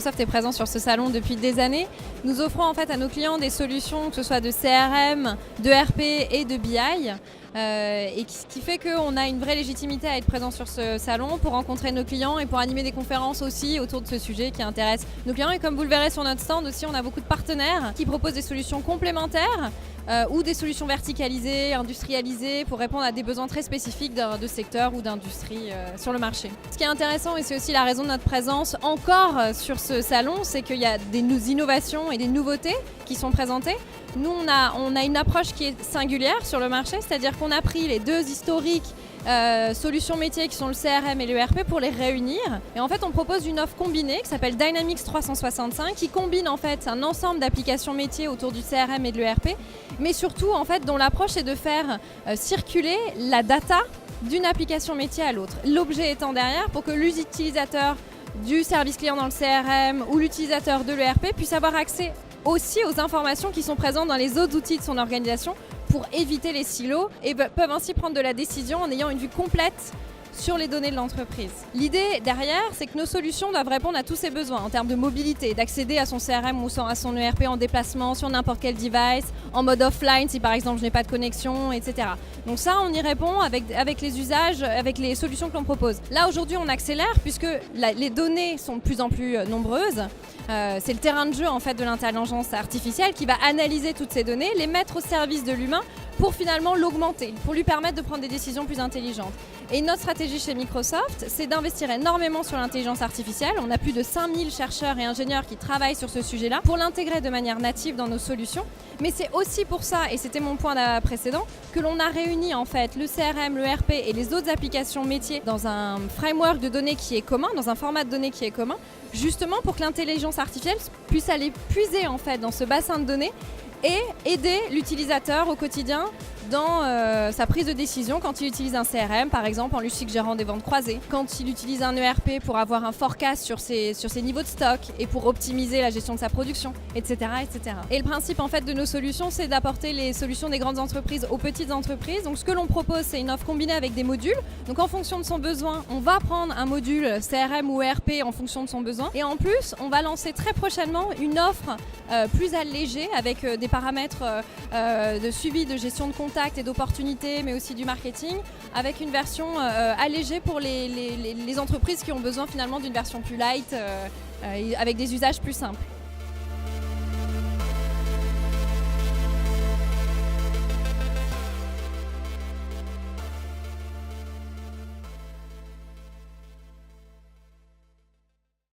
Microsoft est présent sur ce salon depuis des années. Nous offrons en fait à nos clients des solutions, que ce soit de CRM, de RP et de BI. Et ce qui fait qu'on a une vraie légitimité à être présent sur ce salon pour rencontrer nos clients et pour animer des conférences aussi autour de ce sujet qui intéresse nos clients. Et comme vous le verrez sur notre stand aussi, on a beaucoup de partenaires qui proposent des solutions complémentaires ou des solutions verticalisées, industrialisées pour répondre à des besoins très spécifiques de secteur ou d'industrie sur le marché. Ce qui est intéressant, et c'est aussi la raison de notre présence encore sur ce salon, c'est qu'il y a des innovations et des nouveautés qui sont présentées. Nous, on a une approche qui est singulière sur le marché, c'est-à-dire qu'on a pris les deux historiques solutions métiers qui sont le CRM et le ERP pour les réunir. Et en fait, on propose une offre combinée qui s'appelle Dynamics 365 qui combine en fait un ensemble d'applications métiers autour du CRM et de l'ERP, mais surtout en fait dont l'approche est de faire circuler la data d'une application métier à l'autre. L'objet étant derrière pour que l'utilisateur du service client dans le CRM ou l'utilisateur de l'ERP puisse avoir accès aussi aux informations qui sont présentes dans les autres outils de son organisation pour éviter les silos et peuvent ainsi prendre de la décision en ayant une vue complète sur les données de l'entreprise. L'idée derrière, c'est que nos solutions doivent répondre à tous ces besoins en termes de mobilité, d'accéder à son CRM ou à son ERP en déplacement sur n'importe quel device, en mode offline si par exemple je n'ai pas de connexion, etc. Donc ça, on y répond avec les usages, avec les solutions que l'on propose. Là aujourd'hui, on accélère puisque les données sont de plus en plus nombreuses. C'est le terrain de jeu en fait de l'intelligence artificielle qui va analyser toutes ces données, les mettre au service de l'humain pour finalement l'augmenter, pour lui permettre de prendre des décisions plus intelligentes. Et notre stratégie chez Microsoft, c'est d'investir énormément sur l'intelligence artificielle. On a plus de 5000 chercheurs et ingénieurs qui travaillent sur ce sujet-là pour l'intégrer de manière native dans nos solutions. Mais c'est aussi pour ça, et c'était mon point précédent, que l'on a réuni en fait le CRM, le RP et les autres applications métiers dans un framework de données qui est commun, dans un format de données qui est commun, justement pour que l'intelligence artificielle puisse aller puiser en fait dans ce bassin de données et aider l'utilisateur au quotidien dans sa prise de décision quand il utilise un CRM, par exemple en lui suggérant des ventes croisées, quand il utilise un ERP pour avoir un forecast sur ses niveaux de stock et pour optimiser la gestion de sa production, etc., etc. Et le principe en fait de nos solutions, c'est d'apporter les solutions des grandes entreprises aux petites entreprises. Donc ce que l'on propose, c'est une offre combinée avec des modules. Donc en fonction de son besoin, on va prendre un module CRM ou ERP en fonction de son besoin. Et en plus, on va lancer très prochainement une offre plus allégée avec des paramètres de suivi de gestion de contact et d'opportunités, mais aussi du marketing, avec une version allégée pour les entreprises qui ont besoin finalement d'une version plus light, avec des usages plus simples.